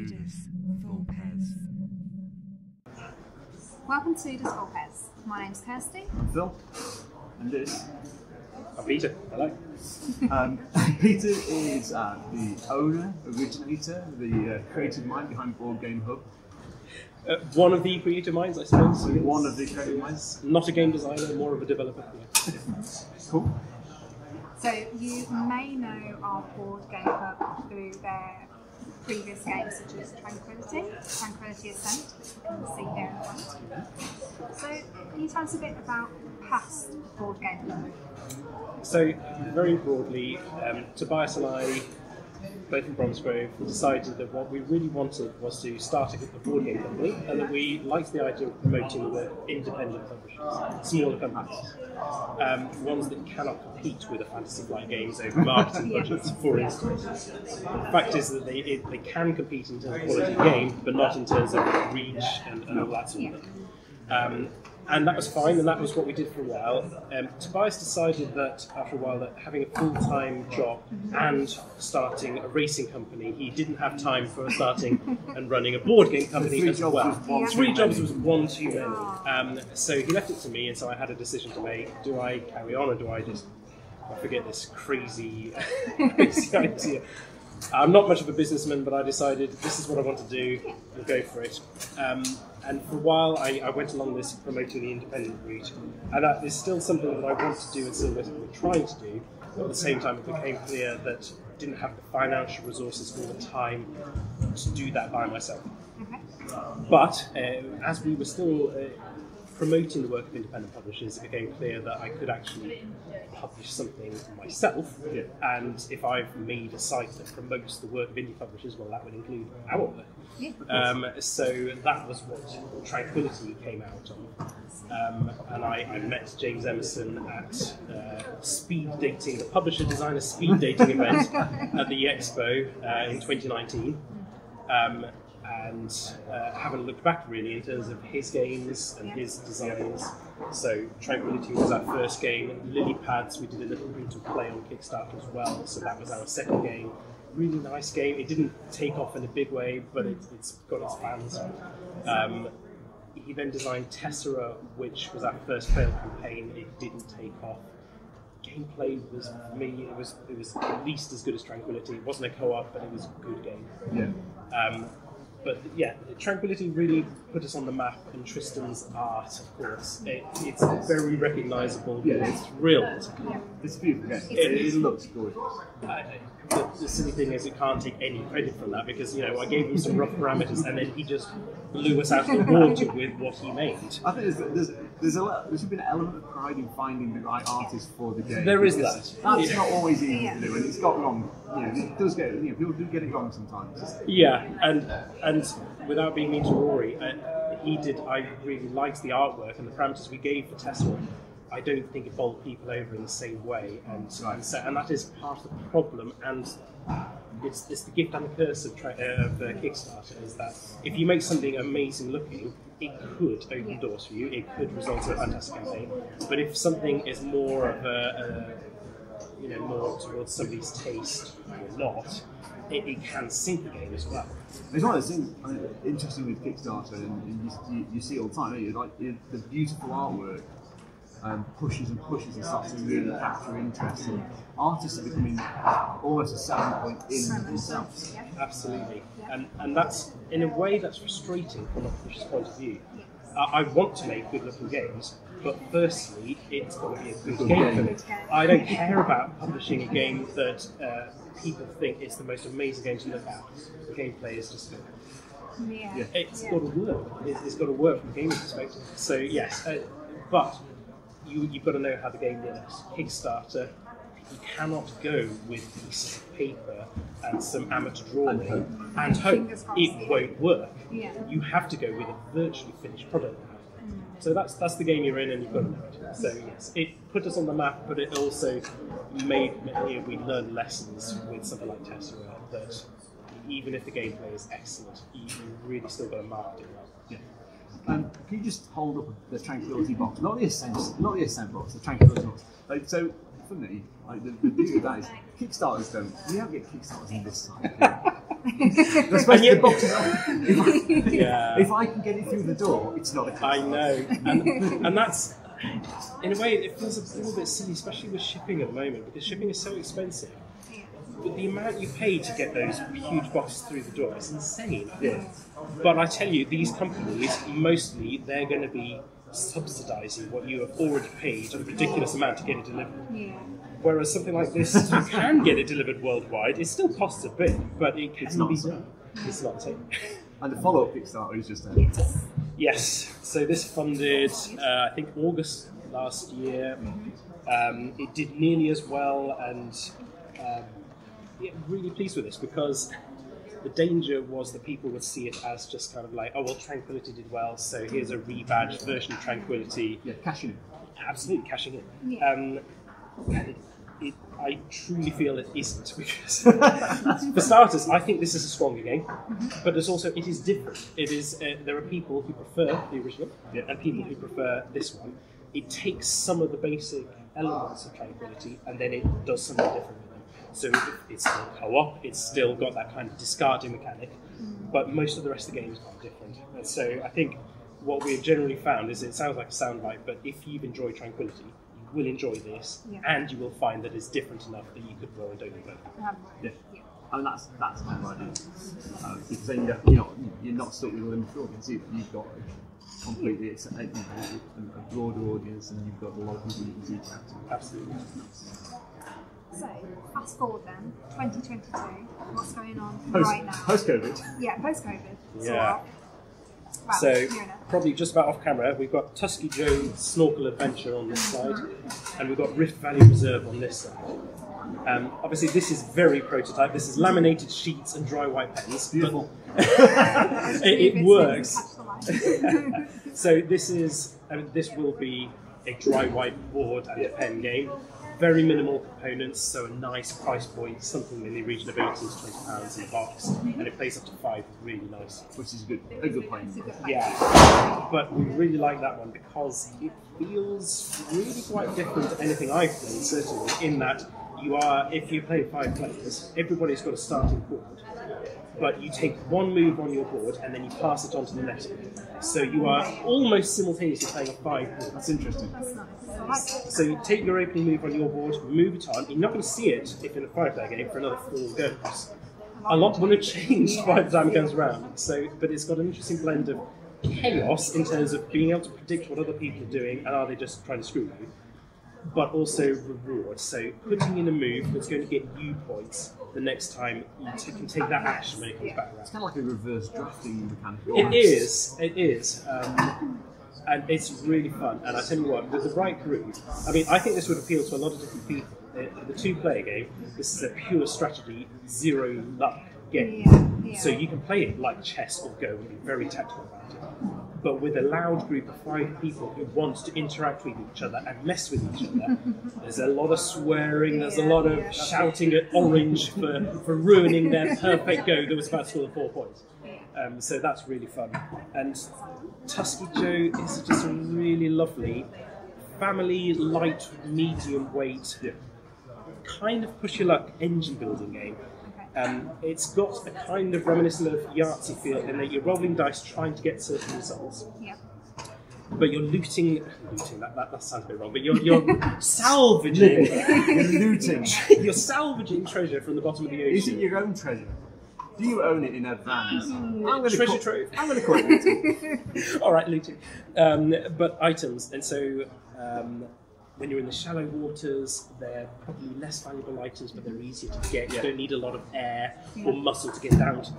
Ludus Vulpes. Welcome to Ludus Vulpes. My name's Kirsty. I'm Phil. And this. I'm Peter. Hello. Peter is the owner, originator, the creative mind behind Board Game Hub. One of the creative minds, I suppose. One of the creative minds. Not a game designer, more of a developer. Cool. So you may know our Board Game Hub through their previous games such as Tranquility, Ascent, which you can see here in front. So can you tell us a bit about past Board Game Hub? So very broadly, Tobias and I, both from Bromsgrove, decided that what we really wanted was to start a board game company, and that we liked the idea of promoting the independent publishers, smaller companies, ones that cannot compete with the Fantasy Flight Games over marketing budgets, for instance. The fact is that they can compete in terms of quality of game, but not in terms of reach and all that sort of thing. And that was fine, and that was what we did for a while. Tobias decided that after a while that having a full-time job and starting a racing company, he didn't have time for starting and running a board game company as well. Three jobs was one too many. So he left it to me, and so I had a decision to make. Do I carry on, or do I just forget this crazy idea? I'm not much of a businessman, but I decided this is what I want to do, we'll go for it. And for a while I went along this promoting the independent route, and that is still something that I want to do and still we're trying to do, but at the same time it became clear that I didn't have the financial resources or the time to do that by myself. Okay. But as we were still promoting the work of independent publishers, it became clear that I could actually publish something myself, and if I've made a site that promotes the work of indie publishers, well, that would include our work. So that was what Tranquility came out of, and I met James Emmerson at speed dating, the publisher designer speed dating event at the Expo in 2019. And haven't looked back really in terms of his games and his designs. So Tranquility was our first game. Lily Pads, we did a little bit of play on Kickstarter as well, so that was our second game. Really nice game. It didn't take off in a big way, but it's got its fans. He then designed Tessera, which was our first failed campaign. It didn't take off. Gameplay was, for me, it was at least as good as Tranquility. It wasn't a co-op, but it was a good game. But yeah, Tranquility really put us on the map, and Tristam's art, of course. It's very recognisable. Yeah, it's thrilled. It's beautiful. It looks good. The silly thing is, it can't take any credit from that because I gave him some rough parameters, and then he just blew us out of the water with what he made. I think there should be an element of pride in finding the right artist for the game. There is that. That's not always easy to do, and it's got wrong. It does get. People do get it wrong sometimes. Yeah, and without being mean to Rory, I really liked the artwork and the parameters we gave for Tessera. I don't think it bowled people over in the same way, and that is part of the problem. And it's the gift and the curse of Kickstarter, is that if you make something amazing looking, it could open doors for you. It could result in a fantastic campaign. But if something is more of more towards somebody's taste or not, it can sink the game as well. It's one of those things interesting with Kickstarter, and you see it all the time. Like the beautiful artwork pushes and starts to really capture interest. And artists are becoming almost a selling point in themselves. Absolutely, and that's, in a way, that's frustrating from a publisher's point of view. I want to make good-looking games, but firstly, it's got to be a good game for me. I don't care about publishing a game that people think is the most amazing game to look at. The gameplay is just good. It's got to work. It's got to work from a gaming perspective. So yes, but you've got to know how the game works. Kickstarter, you cannot go with pieces of paper and some amateur drawing and hope it won't work. You have to go with a virtually finished product. So that's the game you're in, and you've got to know it. So yes, it put us on the map, but it also made we learn lessons with something like Tessera, that even if the gameplay is excellent, you really still got to market it well. Can you just hold up the Tranquility box, not the Ascent box, the Tranquility box? So funny. Like the beauty of that is Kickstarters don't. You don't get Kickstarters in this side. Especially the boxes. If I can get it through the door, it's not a Kickstarter. I know, and that's in a way it feels a little bit silly, especially with shipping at the moment, because shipping is so expensive. But the amount you pay to get those huge boxes through the door is insane. Yeah. But I tell you, these companies mostly they're going to be subsidising what you have already paid a ridiculous amount to get it delivered. Yeah. Whereas something like this, you can get it delivered worldwide. It still costs a bit, but it can be done. It's not the same. And the follow-up Kickstarter is just Yes. So this funded, I think, August last year. It did nearly as well, and really pleased with this because the danger was that people would see it as just kind of like, oh well, Tranquility did well, so here's a rebadged version of Tranquility. Yeah, cashing in. Absolutely cashing in. Yeah. I truly feel it isn't, because for starters, I think this is a stronger game, but it is different. It is there are people who prefer the original and people who prefer this one. It takes some of the basic elements of Tranquility and then it does something different with them. So it's still co-op, it's still got that kind of discarding mechanic, but most of the rest of the game is quite different. And so I think what we've generally found is it sounds like a soundbite, but if you've enjoyed Tranquility, will enjoy this, and you will find that it's different enough that you could roll and don't both. Yeah. I mean that's kind of idea. Because then you're not stuck with a limited audience either. You've got completely a broader audience, and you've got a lot of people you can reach out to. Absolutely. So, fast forward then, 2022. What's going on right now? Post-COVID. Yeah, post-COVID. Yeah. Wow, So, probably just about off camera, we've got Tusky Joe's Snorkel Adventure on this side, and we've got Rift Valley Reserve on this side. Obviously, this is very prototype. This is laminated sheets and dry white pens. Beautiful. it works. So this will be a dry white board and a pen game. Very minimal components, so a nice price point, something in the region of £18 to £20 in the box, and it plays up to 5 really nice. Which is a good point. Yeah, but we really like that one because it feels really quite different to anything I've played, certainly, in that if you play 5 players, everybody's got a starting board, but you take one move on your board and then you pass it on to the next one. So you are almost simultaneously playing a 5 board. That's interesting. That's nice. I like that. So you take your opening move on your board, move it on. You're not going to see it if in a 5-player game for another 4 goes. A lot will have changed by the time it comes around. But it's got an interesting blend of chaos in terms of being able to predict what other people are doing and are they just trying to screw you, but also reward. So putting in a move that's going to get you points the next time you can take that action when it comes back around. It's kind of like a reverse drafting mechanic. It is. And it's really fun. And I tell you what, with the right group, I mean, I think this would appeal to a lot of different people. The 2-player game, this is a pure strategy, 0 luck game. Yeah. So you can play it like chess or Go and be very tactical about it. But with a loud group of 5 people who want to interact with each other and mess with each other, there's a lot of swearing, there's a lot of shouting at Orange for ruining their perfect Go that was about to score 4 points. So that's really fun. And Tusky Joe is just a really lovely, family, light, medium weight, kind of push your luck engine building game. It's got a kind of reminiscent of Yahtzee feel in that you're rolling dice trying to get certain results. Yeah. But you're looting that sounds a bit wrong, but you're salvaging. You're looting. You're salvaging treasure from the bottom of the ocean. Is it your own treasure? Do you own it in advance? Treasure trove. I'm going to call it looting. Alright, looting. But items, and so when you're in the shallow waters, they're probably less valuable items, but they're easier to get. You don't need a lot of air or muscle to get down to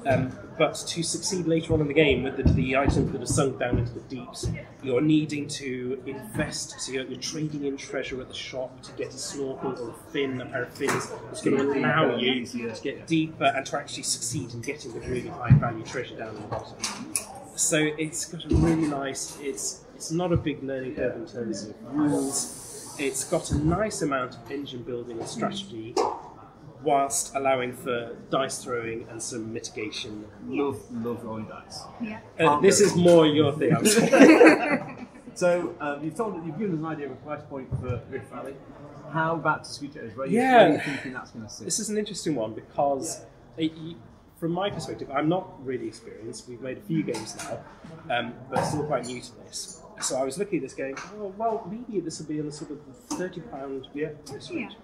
them. But to succeed later on in the game with the items that are sunk down into the deeps, you're needing to invest. So you're trading in treasure at the shop to get a snorkel or a fin, a pair of fins, that's going to allow you to get deeper and to actually succeed in getting the really high value treasure down in the bottom. So it's got a really nice. It's not a big learning curve in terms of rules. It's got a nice amount of engine building and strategy, whilst allowing for dice throwing and some mitigation. Love rolling dice. Yeah. This is more your thing, I'm saying. So you've given us an idea of a price point for Rift Valley. How about Tusky? Where are you thinking that's going to sit? This is an interesting one because, from my perspective, I'm not really experienced. We've made a few games now, but still quite new to this. So I was looking at this going, oh, well, maybe this will be in the sort of £30 price range.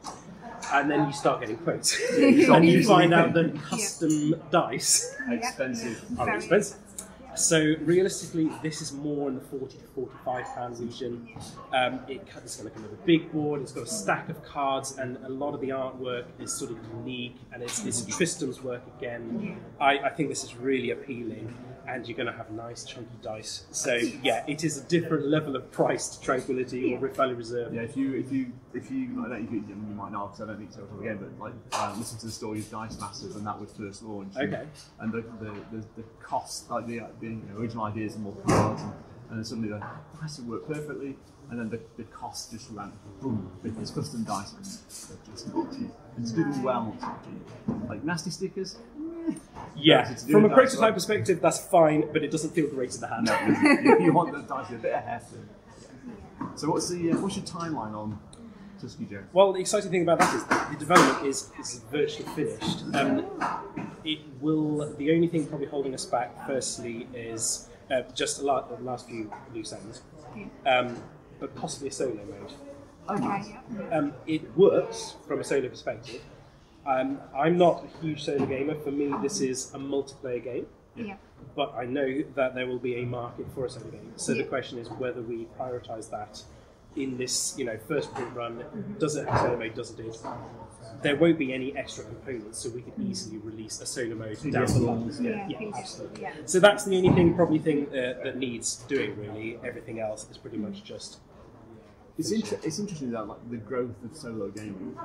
And then you start getting quotes. And you find out that custom dice are expensive. So realistically, this is more in the £40 to £45 region. It's going to come with a big board. It's got a stack of cards, and a lot of the artwork is sort of unique. And it's Tristam's work again. I think this is really appealing, and you're going to have nice chunky dice. So yeah, it is a different level of price to Tranquility or Rift Valley Reserve. Yeah, if you I don't know if you might not, because I don't think so again, but like listen to the story of Dice Masters when that was first launched. Okay. And the cost, like the original ideas and more cards, and then suddenly the price would work perfectly, and then the cost just ran boom. It's custom dice, and they're just not cheap. And to do them well, not so cheap. Like nasty stickers. Yeah, from a prototype perspective, that's fine, but it doesn't feel great in the hand. No, you want the dice with a bit of heft. So what's your timeline on Tusky, Joe? Well, the exciting thing about that is that the development is virtually finished. The only thing probably holding us back, firstly, is just the last few loose ends, but possibly a solo mode. Okay. It works from a solo perspective. I'm not a huge solo gamer. For me, this is a multiplayer game. Yeah. But I know that there will be a market for a solo game. So the question is whether we prioritise that in this, first print run. Does it have solo mode? Doesn't it? There won't be any extra components, so we could easily release a solo mode down the line. Yeah, absolutely. Yeah. So that's the only thing that needs doing. Really, everything else is pretty much just. It's interesting that the growth of solo gaming.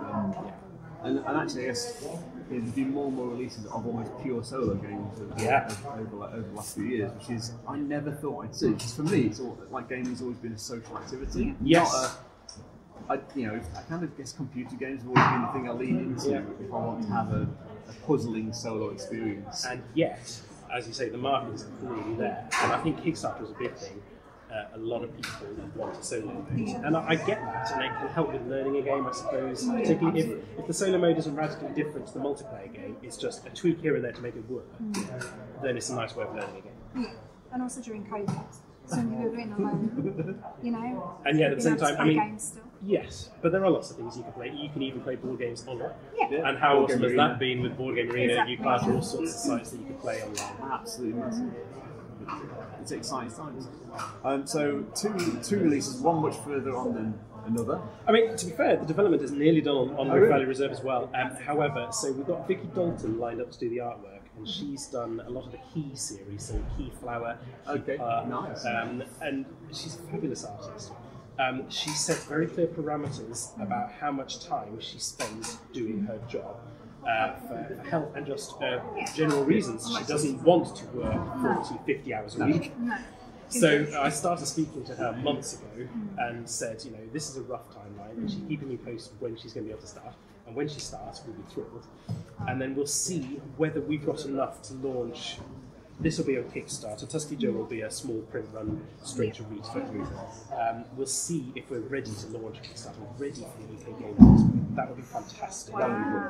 And actually, I guess there's been more and more releases of almost pure solo games over the last few years, which is I never thought I'd see. Because for me, it's gaming's always been a social activity. Yes. I kind of guess computer games have always been the thing I lean into if I want to have a puzzling solo experience. And yet, as you say, the market is clearly there, and I think Kickstarter is a big thing. A lot of people want a solo mode, and I get that, and it can help with learning a game, I suppose. Particularly if the solo mode isn't radically different to the multiplayer game, it's just a tweak here and there to make it work. Then it's a nice way of learning a game. Yeah, and also during COVID, so you're doing alone, And yet at the same time, games still. Yes, but there are lots of things you can play. You can even play board games online. Yeah. And how awesome has that been with Board Game Arena? Exactly. You can have all sorts of sites that you can play online. Absolutely massive. It's exciting times. So two releases, one much further on than another. I mean, to be fair, the development is nearly done on Rift Valley Reserve as well. However, so we've got Vicki Dalton lined up to do the artwork, and she's done a lot of the Key series, so Key Flower, nice. And she's a fabulous artist. She set very clear parameters about how much time she spends doing her job. For health and just general reasons. She doesn't want to work 40, 50 hours a week. So I started speaking to her months ago and said, this is a rough timeline, and she's keeping me posted when she's going to be able to start. And when she starts, we'll be thrilled. And then we'll see whether we've got enough to launch. This will be a Kickstarter. Tusky Joe will be a small print run straight to retail. We'll see if we're ready to launch a Kickstarter, ready for the UK Game Expo. That would be fantastic.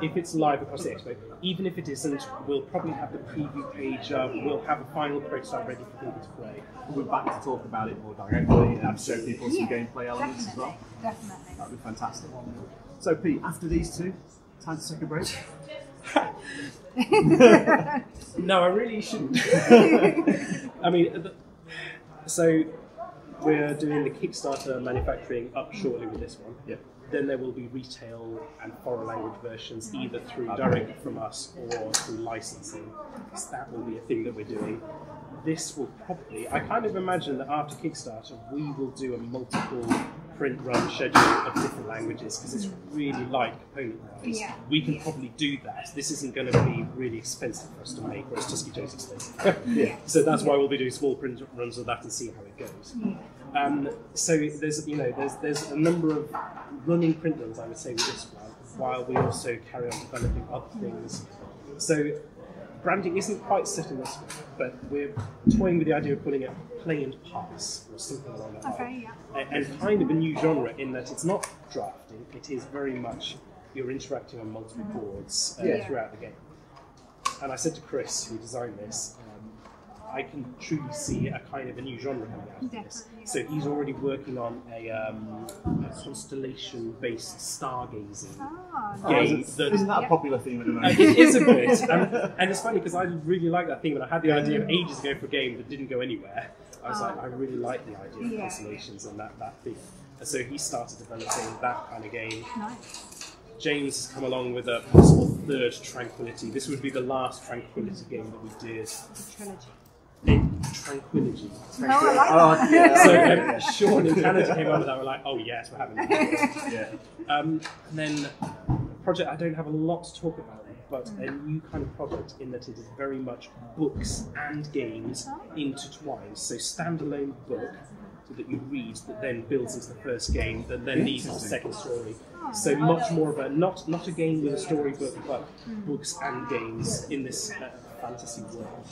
If it's live across the expo, even if it isn't, we'll probably have the preview page up. We'll have a final prototype ready for people to play. We're back to talk about it more directly and show people some gameplay elements as well. Definitely. That would be fantastic. So, Pete, after these two, time to take a break. No, I really shouldn't. I mean, so we're doing the Kickstarter manufacturing up shortly with this one. Yeah. Then there will be retail and foreign language versions, either through direct from us or through licensing. So that will be a thing that we're doing. This will probably, I kind of imagine that after Kickstarter, we will do a multiple print run schedule of different languages, because it's really light component-wise. Yeah. We can probably do that. This isn't going to be really expensive for us to make, whereas Tusky Joe's expensive. So that's why we'll be doing small print runs of that and see how it goes. So there's a number of running print runs, I would say, with this one, while we also carry on developing other things. So branding isn't quite set in this way, but we're toying with the idea of calling it play and pass, or something along that line. Okay, yeah. And kind of a new genre in that it's not drafting, it is very much you're interacting on multiple boards throughout the game. And I said to Chris, who designed this, I can truly see a kind of a new genre coming out of this. So he's already working on a constellation-based stargazing game. Isn't that a popular theme at the moment? It is a bit. And it's funny because I really like that theme, and I had the idea of ages ago for a game that didn't go anywhere. I was like, I really like the idea of constellations and that theme. And so he started developing that kind of game. Nice. James has come along with a possible third Tranquility. This would be the last Tranquility game that we did. Trilogy. Tranquility. Oh, I like that. So Sean in Canada came on with that. We're like, oh yes, we're having that. And then a project I don't have a lot to talk about, but a new kind of project in that it is very much books and games intertwined. So standalone book that you read that then builds into the first game that then leads into the second story. So much more of a not a game with a storybook, but books and games in this fantasy world.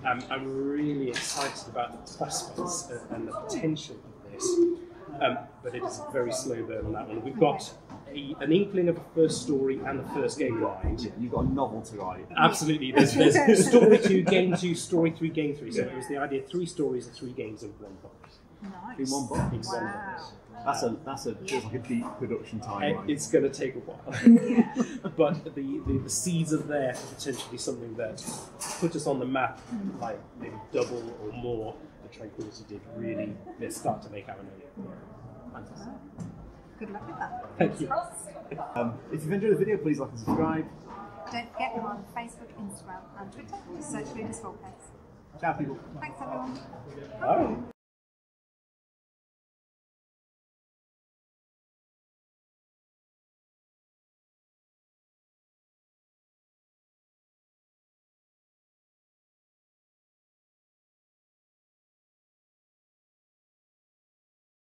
I'm really excited about the prospects and the potential of this, but it is a very slow burn on that one. We've got an inkling of a first story and the first game lined. Yeah, you've got a novel to write. Absolutely. There's story 2, game 2, story 3, game 3. So it was the idea of 3 stories and 3 games in one book. Nice. In one book. In one book. That's feels like a deep production timeline. It's going to take a while, but the seeds are there for potentially something that put us on the map, like maybe double or more. The Tranquility did really start to make our name. Fantastic. Good luck with that. Thank you. If you've enjoyed the video, please like and subscribe. Don't forget we're on Facebook, Instagram, and Twitter. Just search Ludus Vulpes. Ciao, people. Thanks, everyone. Bye.